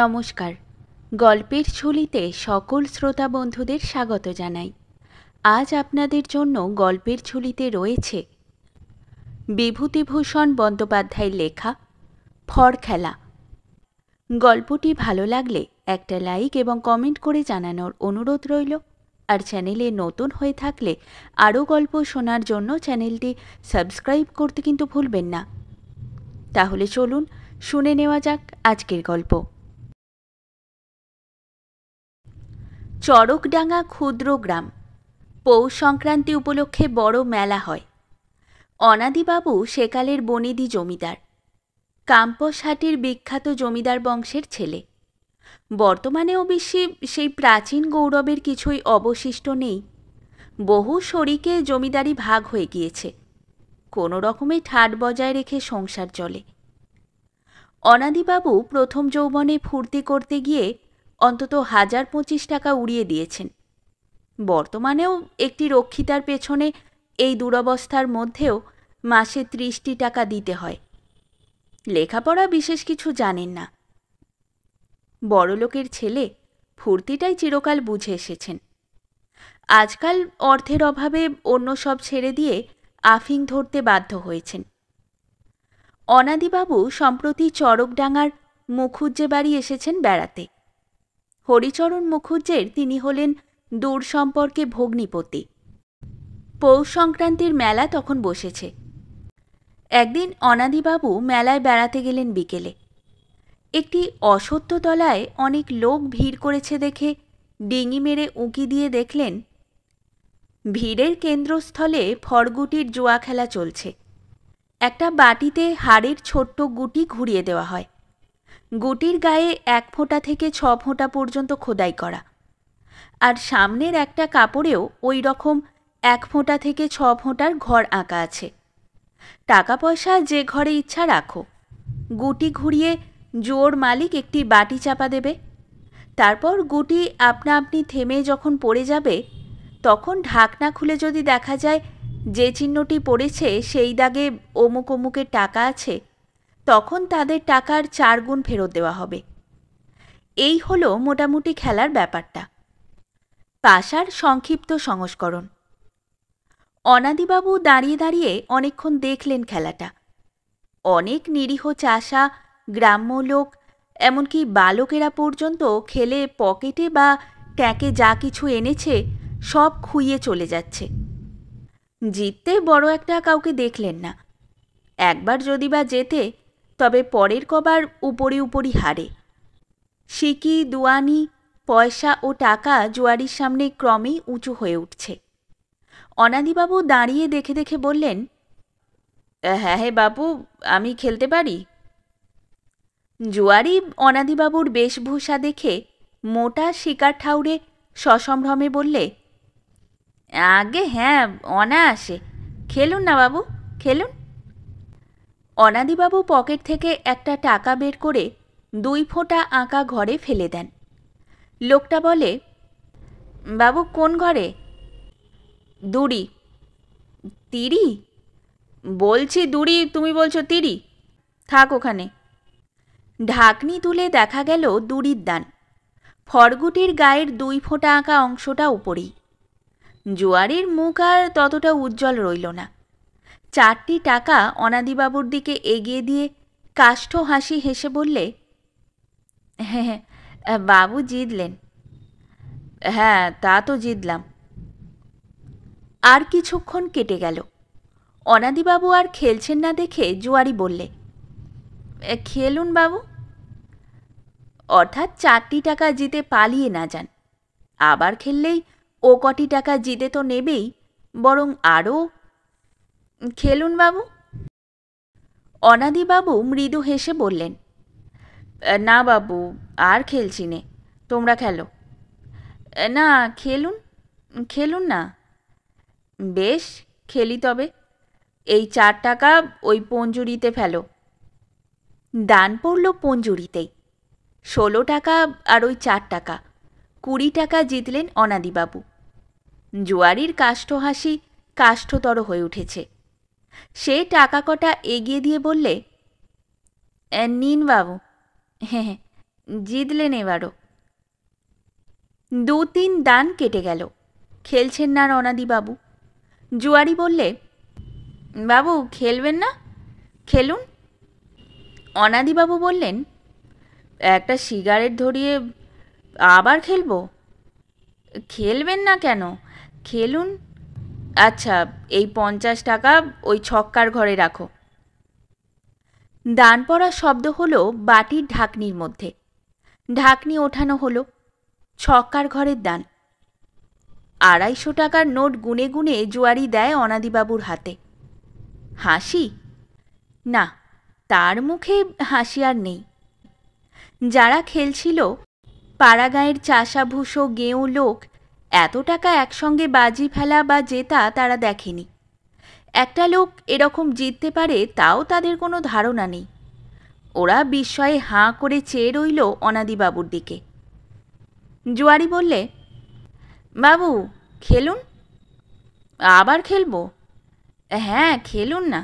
নমস্কার। গল্পের ঝুলিতে সকল শ্রোতা বন্ধুদের স্বাগত জানাই। আজ আপনাদের জন্য গল্পের ঝুলিতে রয়েছে বিভূতিভূষণ বন্দ্যোপাধ্যায়ের লেখা ফড়খেলা। গল্পটি ভালো লাগলে একটা লাইক এবং কমেন্ট করে জানানোর অনুরোধ রইল। আর চ্যানেলে নতুন হয়ে থাকলে আরও গল্প শোনার জন্য চ্যানেলটি সাবস্ক্রাইব করতে কিন্তু ভুলবেন না। তাহলে চলুন শুনে নেওয়া যাক আজকের গল্প। চড়কডাঙ্গা ক্ষুদ্র গ্রাম। পৌষ সংক্রান্তি উপলক্ষে বড় মেলা হয়। অনাদিবাবু সেকালের বনেদি জমিদার, কাম্পসহাটির বিখ্যাত জমিদার বংশের ছেলে। বর্তমানে অবশ্যই সেই প্রাচীন গৌরবের কিছুই অবশিষ্ট নেই। বহু শরিকে জমিদারি ভাগ হয়ে গিয়েছে। কোনো রকমে ঠাট বজায় রেখে সংসার চলে। অনাদিবাবু প্রথম যৌবনে ফুর্তি করতে গিয়ে অন্তত ১,০২৫ টাকা উড়িয়ে দিয়েছেন। বর্তমানেও একটি রক্ষিতার পেছনে এই দুরবস্থার মধ্যেও মাসে ৩০টি টাকা দিতে হয়। লেখাপড়া বিশেষ কিছু জানেন না। বড়লোকের ছেলে, ফুর্তিটাই চিরকাল বুঝে এসেছেন। আজকাল অর্থের অভাবে অন্য সব ছেড়ে দিয়ে আফিং ধরতে বাধ্য হয়েছেন। অনাদিবাবু সম্প্রতি চড়কডাঙ্গার মুখুজ্জে বাড়ি এসেছেন বেড়াতে। হরিচরণ মুখুজ্জের তিনি হলেন দূর সম্পর্কে ভগ্নিপতি। পৌষ সংক্রান্তির মেলা তখন বসেছে। একদিন অনাদিবাবু মেলায় বেড়াতে গেলেন বিকেলে। একটি অশ্বত্থতলায় অনেক লোক ভিড় করেছে দেখে ডিঙি মেরে উঁকি দিয়ে দেখলেন ভিড়ের কেন্দ্রস্থলে ফড়গুটির জুয়া খেলা চলছে। একটা বাটিতে হাড়ের ছোট্ট গুটি ঘুরিয়ে দেওয়া হয়। গুটির গায়ে ১ ফোঁটা থেকে ৬ ফোঁটা পর্যন্ত খোদাই করা, আর সামনের একটা কাপড়েও ওই রকম ১ ফোঁটা থেকে ৬ ফোঁটার ঘর আঁকা আছে। টাকা পয়সা যে ঘরে ইচ্ছা রাখো। গুটি ঘুরিয়ে জোর মালিক একটি বাটি চাপা দেবে। তারপর গুটি আপনা আপনি থেমে যখন পড়ে যাবে, তখন ঢাকনা খুলে যদি দেখা যায় যে চিহ্নটি পড়েছে সেই দাগে অমুক অমুকের টাকা আছে, তখন তাদের টাকার ৪ গুণ ফেরত দেওয়া হবে। এই হলো মোটামুটি খেলার ব্যাপারটা। পাশার সংক্ষিপ্ত সংস্করণ। অনাদিবাবু দাঁড়িয়ে দাঁড়িয়ে অনেকক্ষণ দেখলেন খেলাটা। অনেক নিরীহ চাষা, গ্রাম্য লোক, এমনকি বালকেরা পর্যন্ত খেলে পকেটে বা ট্যাঁকে যা কিছু এনেছে সব খুইয়ে চলে যাচ্ছে। জিততে বড় একটা কাউকে দেখলেন না। একবার যদি বা জেতে, তবে পরের কবার উপরি উপরি হারে। সিকি, দুয়ানি, পয়সা ও টাকা জুয়ারির সামনে ক্রমেই উঁচু হয়ে উঠছে। অনাদিবাবু দাঁড়িয়ে দেখে দেখে বললেন, হ্যাঁ হে বাবু, আমি খেলতে পারি। জুয়ারি অনাদিবাবুর বেশভূষা দেখে মোটা শিকার ঠাউরে সসম্ভ্রমে বললে, আগে হ্যাঁ, অনায়াসে, খেলুন না বাবু, খেলুন। অনাদিবাবু পকেট থেকে একটা টাকা বের করে ২ ফোঁটা আঁকা ঘরে ফেলে দেন। লোকটা বলে, বাবু কোন ঘরে? দুড়ি। তিরি? বলছি দুড়ি, তুমি বলছো তিরি? থাক ওখানে। ঢাকনি তুলে দেখা গেল দুড়ির দান। ফড়গুটির গায়ের ২ ফোঁটা আঁকা অংশটা উপরেই। জুয়ারির মুখ আর ততটা উজ্জ্বল রইল না। ৪টি টাকা অনাদিবাবুর দিকে এগিয়ে দিয়ে কাষ্ঠ হাসি হেসে বললে, হ্যাঁ, বাবু জিতলেন। হ্যাঁ, তা তো জিতলাম। আর কিছুক্ষণ কেটে গেল। অনাদিবাবু আর খেলছেন না দেখে জুয়ারি বললে, খেলুন বাবু। অর্থাৎ ৪টি টাকা জিতে পালিয়ে না যান। আবার খেললেই ও কটি টাকা জিতে তো নেবেই, বরং আরও। খেলুন বাবু। অনাদিবাবু মৃদু হেসে বললেন, না বাবু, আর খেলছি নে, তোমরা খেলো। না, খেলুন, খেলুন না। বেশ, খেলি তবে। এই ৪ টাকা ওই পঞ্জুরিতে ফেলো। দান পড়ল পঞ্জুরিতেই। ১৬ টাকা আর ওই ৪ টাকা, ২০ টাকা জিতলেন অনাদিবাবু। জুয়ারির কাষ্ঠ হাসি কাষ্ঠতর হয়ে উঠেছে। সে টাকা কটা এগিয়ে দিয়ে বললে, নিন বাবু। হ্যাঁ, জিতলেন এবারও। 2-3 দান কেটে গেল, খেলছেন না অনাদিবাবু। জুয়ারি বললে, বাবু খেলবেন না? খেলুন। অনাদিবাবু বললেন, একটা সিগারেট ধরিয়ে আবার খেলবো? খেলবেন না কেন, খেলুন। আচ্ছা, এই 50 টাকা ওই ছক্কার ঘরে রাখো। দান পড়ার শব্দ হলো বাটির ঢাকনির মধ্যে। ঢাকনি ওঠানো হলো। ছক্কার ঘরের দান। 250 টাকার নোট গুনে গুনে জুয়ারি দেয় অনাদিবাবুর হাতে। হাসি? না, তার মুখে হাসি আর নেই। যারা খেলছিল, পাড়াগাঁয়ের চাষাভুষো গেঁয়ো লোক, এত টাকা একসঙ্গে বাজি ফেলা বা জেতা তারা দেখেনি। একটা লোক এরকম জিততে পারে তাও তাদের কোনো ধারণা নেই। ওরা বিস্ময়ে হাঁ করে চেয়ে রইল অনাদিবাবুর দিকে। জুয়ারি বললে, বাবু খেলুন। আবার খেলবো? হ্যাঁ, খেলুন না।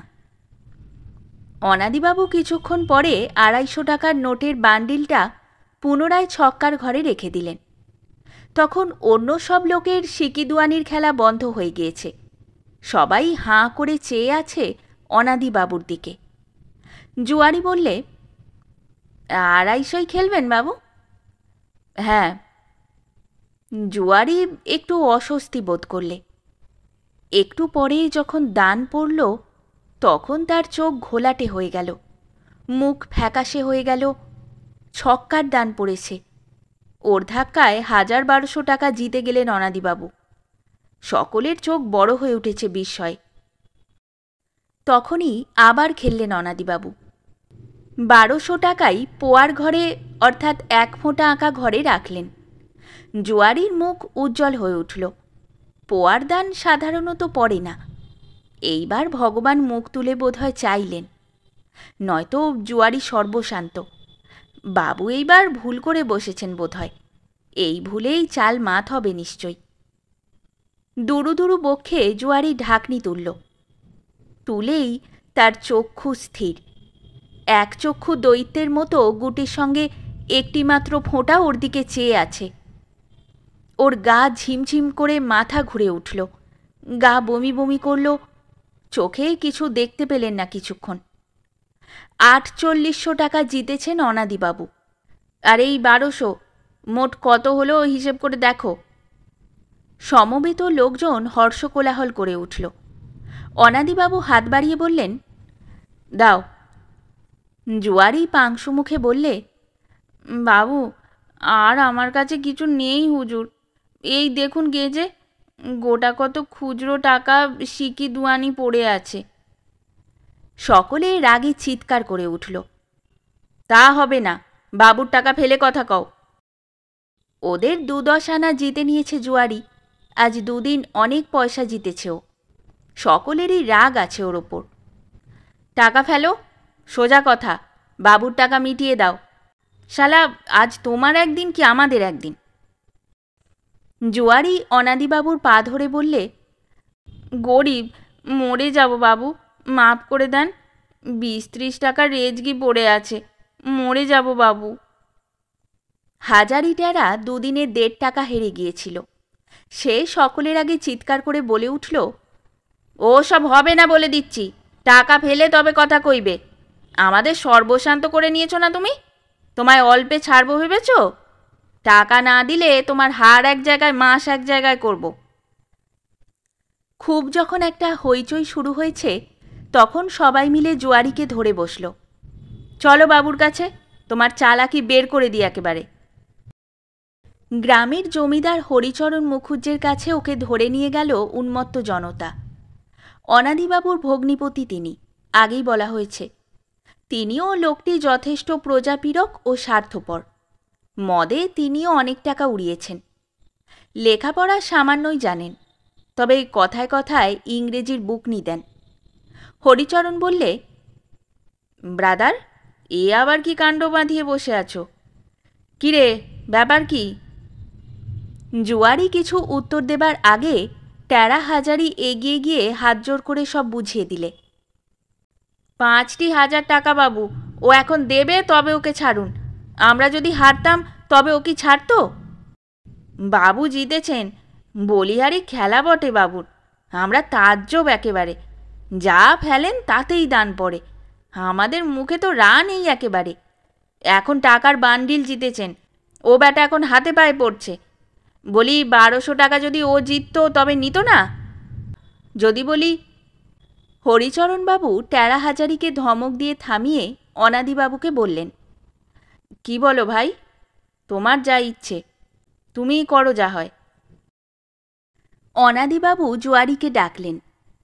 অনাদিবাবু কিছুক্ষণ পরে 250 টাকার নোটের বান্ডিলটা পুনরায় ছক্কার ঘরে রেখে দিলেন। তখন অন্য সব লোকের সিকিদুয়ানির খেলা বন্ধ হয়ে গিয়েছে। সবাই হাঁ করে চেয়ে আছে অনাদিবাবুর দিকে। জুয়ারি বললে, 250 খেলবেন বাবু? হ্যাঁ। জুয়ারি একটু অস্বস্তি বোধ করলে। একটু পরে যখন দান পড়ল, তখন তার চোখ ঘোলাটে হয়ে গেল, মুখ ফ্যাকাশে হয়ে গেল। ছক্কার দান পড়েছে। ওর ধাক্কায় 1000-1200 টাকা জিতে গেলেন অনাদিবাবু। সকলের চোখ বড় হয়ে উঠেছে বিস্ময়ে। তখনই আবার খেললেন অনাদিবাবু। 1200 টাকাই পোয়ার ঘরে, অর্থাৎ 1 ফোঁটা আঁকা ঘরে রাখলেন। জুয়ারির মুখ উজ্জ্বল হয়ে উঠল। পোয়ার দান সাধারণত পড়ে না। এইবার ভগবান মুখ তুলে বোধহয় চাইলেন, নয়তো জুয়ারি সর্বশান্ত। বাবু এইবার ভুল করে বসেছেন বোধহয়। এই ভুলেই চাল মাত হবে নিশ্চয়ই। দুরু দুরু বক্ষে জুয়ারি ঢাকনি তুলল। তুলেই তার চক্ষু স্থির। এক চক্ষু দৈত্যের মতো গুটির সঙ্গে একটিমাত্র ফোঁটা ওর দিকে চেয়ে আছে। ওর গা ঝিমঝিম করে মাথা ঘুরে উঠল, গা বমি বমি করল। চোখে কিছু দেখতে পেলেন না কিছুক্ষণ। 4800 টাকা জিতেছেন অনাদিবাবু। আর এই 1200, মোট কত হলো হিসেব করে দেখো। সমবেত লোকজন হর্ষকোলাহল করে উঠল। অনাদিবাবু হাত বাড়িয়ে বললেন, দাও। জুয়ারি পাংশু মুখে বললে, বাবু আর আমার কাছে কিছু নেই হুজুর। এই দেখুন গেজে, গোটা কত খুচরো টাকা সিকিদুয়ানি পড়ে আছে। সকলে রাগে চিৎকার করে উঠল, তা হবে না, বাবুর টাকা ফেলে কথা কও। ওদের 2-10 আনা জিতে নিয়েছে জুয়ারি। আজ 2 দিন অনেক পয়সা জিতেছে ও। সকলেরই রাগ আছে ওর ওপর। টাকা ফেলো, সোজা কথা, বাবুর টাকা মিটিয়ে দাও। শালা আজ তোমার একদিন কি আমাদের একদিন। জুয়ারি অনাদিবাবুর পা ধরে বললে, গরিব, মরে যাব বাবু, মাপ করে দেন। 20-30 টাকা রেজগি পড়ে আছে, মরে যাব বাবু। হাজারিটারা 2 দিনে 1.5 টাকা হেরে গিয়েছিল। সে সকলের আগে চিৎকার করে বলে উঠল, ও সব হবে না বলে দিচ্ছি, টাকা ফেলে তবে কথা কইবে। আমাদের সর্বশান্ত করে নিয়েছ না তুমি? তোমায় অল্পে ছাড়বো ভেবেছ? টাকা না দিলে তোমার হাড় এক জায়গায়, মাস এক জায়গায় করব। খুব যখন একটা হইচই শুরু হয়েছে, তখন সবাই মিলে জুয়ারিকে ধরে বসল। চলো বাবুর কাছে, তোমার চালাকি বের করে দিই একেবারে। গ্রামের জমিদার হরিচরণ মুখুজ্জের কাছে ওকে ধরে নিয়ে গেল উন্মত্ত জনতা। অনাদিবাবুর ভগ্নিপতি তিনি, আগেই বলা হয়েছে। তিনিও লোকটি যথেষ্ট প্রজাপীড়ক ও স্বার্থপর। মদে তিনিও অনেক টাকা উড়িয়েছেন। লেখাপড়া সামান্যই জানেন, তবে কথায় কথায় ইংরেজির বুকনি দেন। হরিচরণ বললে, ব্রাদার, এ আবার কি কাণ্ড বাঁধিয়ে বসে আছো? কিরে, ব্যাপার কি? জুয়ারি কিছু উত্তর দেবার আগে টেরা হাজারি এগিয়ে গিয়ে হাত জোর করে সব বুঝিয়ে দিলে। 5,000 টাকা বাবু, ও এখন দেবে তবে ওকে ছাড়ুন। আমরা যদি হারতাম তবে ও কি ছাড়তো? বাবু জিতেছেন, বলিহারি খেলা বটে বাবুর। আমরা তাজ্জব একেবারে। যা ফেলেন তাতেই দান পড়ে। আমাদের মুখে তো রান নেই একেবারে। এখন টাকার বান্ডিল জিতেছেন, ও ব্যাটা এখন হাতে পায়ে পড়ছে। বলি 1200 টাকা যদি ও জিততো তবে নিত না? যদি বলি। হরিচরণবাবু টেরা হাজারিকে ধমক দিয়ে থামিয়ে অনাদিবাবুকে বললেন, কি বলো ভাই? তোমার যা ইচ্ছে, তুমিই করো যা হয়। অনাদিবাবু জোয়ারিকে ডাকলেন।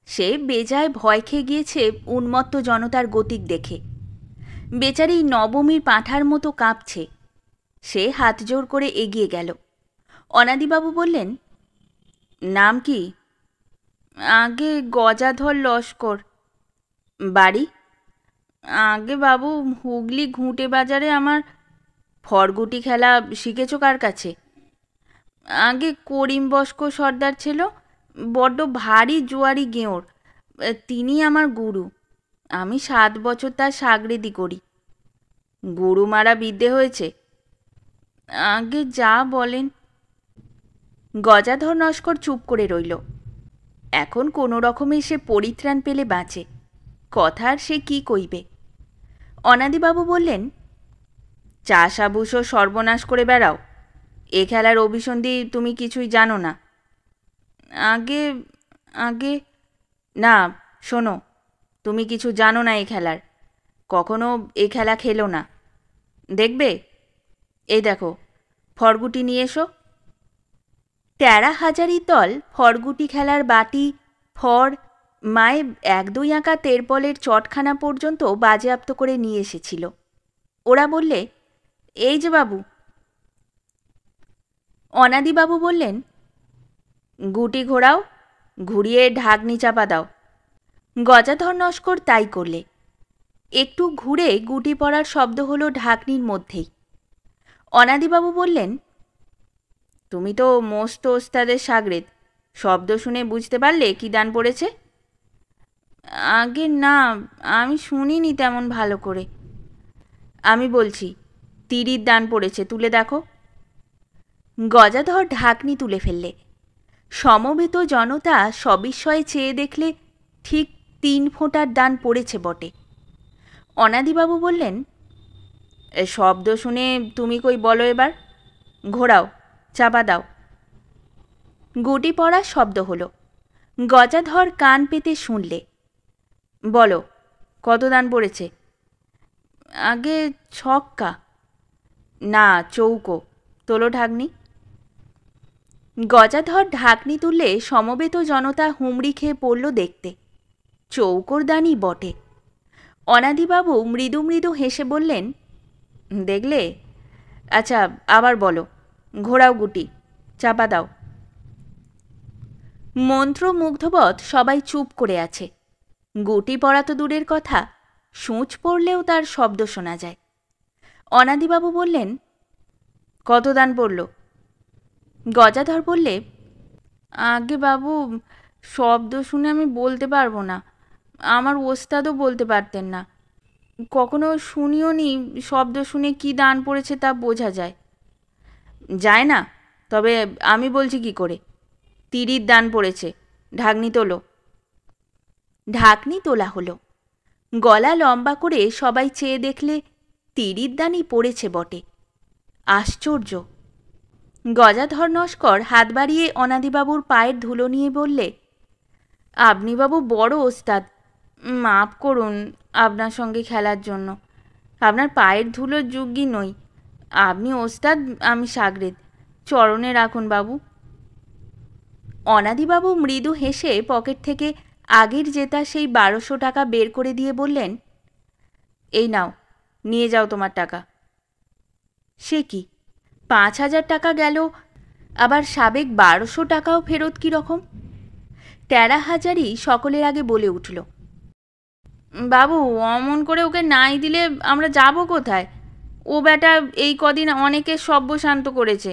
সে বেজায় ভয় খেয়ে গিয়েছে উন্মত্ত জনতার গতিক দেখে। বেচারি নবমীর পাঁঠার মতো কাঁপছে। সে হাত জোর করে এগিয়ে গেল। অনাদিবাবু বললেন, নাম কি? আগে গজাধর লস্কর। বাড়ি? আগে বাবু হুগলি ঘুঁটে বাজারে। আমার ফরগুটি খেলা শিখেছ কার কাছে? আগে করিম বস্ক সর্দার ছিল, বড্ড ভারী জোয়ারি গেঁয়োর। তিনি আমার গুরু। আমি 7 বছর তার সাগরেদি করি। গুরু মারা বিদ্যে হয়েছে? আগে যা বলেন। গজাধর নস্কর চুপ করে রইল। এখন কোনো রকমে সে পরিত্রাণ পেলে বাঁচে, কথার সে কি কইবে। অনাদিবাবু বললেন, চাষাভুষো সর্বনাশ করে বেড়াও, এ খেলার অভিসন্ধি তুমি কিছুই জানো না। আগে আগে না, শোনো, তুমি কিছু জানো না এ খেলার। কখনো এ খেলা খেলো না, দেখবে। এই দেখো, ফরগুটি নিয়ে এসো। টেরা হাজারি দল ফরগুটি খেলার বাটি, ফর, মায়ে 1-2 আঁকা তেরপলের চটখানা পর্যন্ত বাজেয়াপ্ত করে নিয়ে এসেছিল। ওরা বললে, এই যে বাবু। অনাদিবাবু বললেন, গুটি ঘোরাও, ঘুরিয়ে ঢাকনি চাপা দাও। গজাধর নস্কর তাই করলে। একটু ঘুরে গুটি পড়ার শব্দ হলো ঢাকনির মধ্যেই। অনাদিবাবু বললেন, তুমি তো মস্ত ওস্তাদের সাগরেদ, শব্দ শুনে বুঝতে পারলে কি দান পড়েছে? আগে না, আমি শুনিনি তেমন ভালো করে। আমি বলছি, তিরির দান পড়েছে, তুলে দেখো। গজাধর ঢাকনি তুলে ফেললে। সমবেত জনতা সবিস্ময়ে চেয়ে দেখলে ঠিক 3 ফোঁটার দান পড়েছে বটে। অনাদিবাবু বললেন, শব্দ শুনে তুমি কই বলো এবার, ঘোরাও, চাপা দাও। গুটি পড়ার শব্দ হলো। গজাধর কান পেতে শুনলে। বলো, কত দান পড়েছে? আগে ছক্কা। না, চৌকো। তোলো ঢাকনি। গজাধর ঢাকনি তুললে সমবেত জনতা হুমড়ি খেয়ে পড়ল দেখতে। চৌকোর দানই বটে। অনাদিবাবু মৃদু মৃদু হেসে বললেন, দেখলে? আচ্ছা, আবার বলো, ঘোরাও গুটি, চাপা দাও। মন্ত্রমুগ্ধবৎ সবাই চুপ করে আছে। গুটি পড়া তো দূরের কথা, সূঁচ পড়লেও তার শব্দ শোনা যায়। অনাদিবাবু বললেন, কত দান পড়ল? গজাধর বললে, আগে বাবু, শব্দ শুনে আমি বলতে পারবো না। আমার ওস্তাদও বলতে পারতেন না। কখনো শুনিও নি শব্দ শুনে কি দান পড়েছে তা বোঝা যায়। যায় না? তবে আমি বলছি কি করে। তিরির দান পড়েছে, ঢাকনি তোলো। ঢাকনি তোলা হলো। গলা লম্বা করে সবাই চেয়ে দেখলে তিরির দানই পড়েছে বটে। আশ্চর্য! গজাধর নস্কর হাত বাড়িয়ে অনাদিবাবুর পায়ের ধুলো নিয়ে বললে, আপনি বাবু বড় ওস্তাদ, মাপ করুন আপনার সঙ্গে খেলার জন্য। আপনার পায়ের ধুলোর যোগ্যই নই। আপনি ওস্তাদ, আমি সাগরেদ, চরণে রাখুন বাবু। অনাদিবাবু মৃদু হেসে পকেট থেকে আগের জেতা সেই 1200 টাকা বের করে দিয়ে বললেন, এই নাও, নিয়ে যাও তোমার টাকা। সে কি, 5000 টাকা গেল, আবার সাবেক 1200 টাকাও ফেরত কী রকম? টেরা হাজারি সকলের আগে বলে উঠল, বাবু, অমন করে ওকে নাই দিলে আমরা যাব কোথায়? ও ব্যাটা এই কদিন অনেকে সব্যশান্ত করেছে।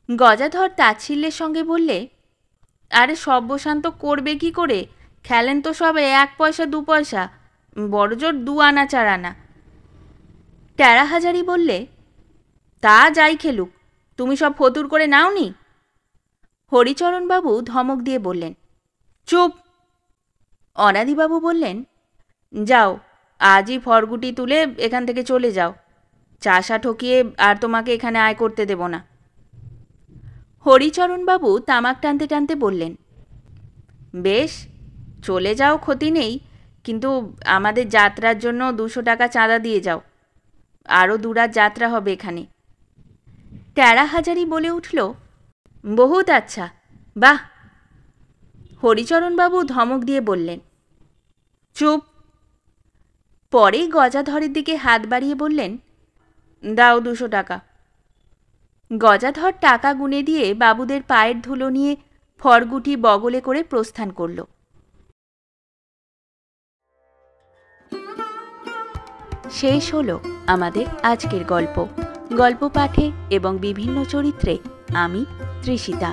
গজাধর তাচ্ছিল্যের সঙ্গে বললে, আরে সব্যশান্ত করবে কি করে? খেলেন তো সব 1 পয়সা 2 পয়সা, বড়জোর 2 আনা 4 আনা। টেরা হাজারি বললে, তা যাই খেলুক, তুমি সব ফতুর করে নাওনি? হরিচরণবাবু ধমক দিয়ে বললেন, চুপ। অনাদিবাবু বললেন, যাও, আজই ফরগুটি তুলে এখান থেকে চলে যাও। চাষা ঠকিয়ে আর তোমাকে এখানে আয় করতে দেব না। হরিচরণবাবু তামাক টানতে টানতে বললেন, বেশ, চলে যাও, ক্ষতি নেই, কিন্তু আমাদের যাত্রার জন্য 200 টাকা চাঁদা দিয়ে যাও। আরও 2 রাত যাত্রা হবে এখানে। টেরা হাজারি বলে উঠল, বহুত আচ্ছা, বাহ। হরিচরণবাবু ধমক দিয়ে বললেন, চুপ। পরে গজাধরের দিকে হাত বাড়িয়ে বললেন, দাও 200 টাকা। গজাধর টাকা গুনে দিয়ে বাবুদের পায়ের ধুলো নিয়ে ফরগুটি বগলে করে প্রস্থান করল। শেষ হলো আমাদের আজকের গল্প। গল্প পাঠে এবং বিভিন্ন চরিত্রে আমি তৃষিতা।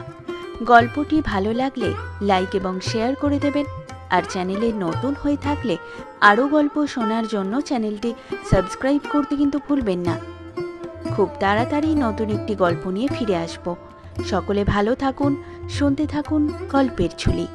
গল্পটি ভালো লাগলে লাইক এবং শেয়ার করে দেবেন। আর চ্যানেলে নতুন হয়ে থাকলে আরও গল্প শোনার জন্য চ্যানেলটি সাবস্ক্রাইব করতে কিন্তু ভুলবেন না। খুব তাড়াতাড়ি নতুন একটি গল্প নিয়ে ফিরে আসব। সকলে ভালো থাকুন, শুনতে থাকুন গল্পের ঝুলি।